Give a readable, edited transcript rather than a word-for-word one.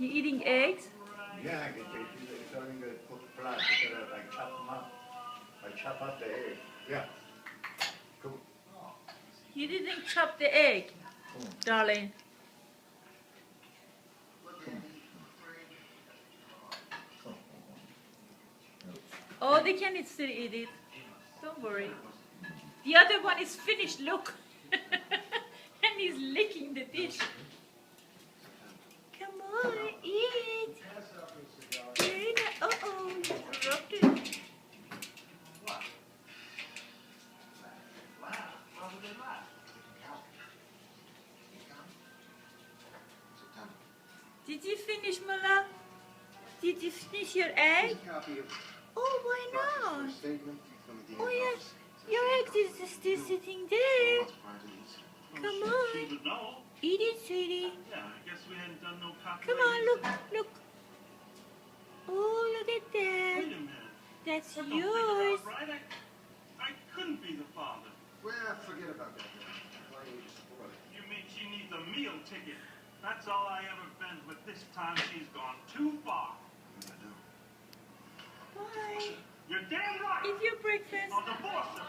You eating eggs? Yeah, it's starting to cook flat. I chop them up. I chop up the egg. Yeah. Come. You didn't chop the egg, darling. Oh, they can still eat it. Don't worry. The other one is finished, look. And he's licking the dish. Come on, eat. Uh-oh, you interrupted. Did you finish, Mullah? Did you finish your egg? Oh, why not? Oh, yes. Your egg is still sitting there. Come on. Eat it, sweetie. Come on, look, look. Oh, look at that. That's yours. I couldn't be the father. Well, forget about that. You mean she needs a meal ticket? That's all I ever been, but this time she's gone too far. Bye. You're damn right. Eat your breakfast. I'll divorce her.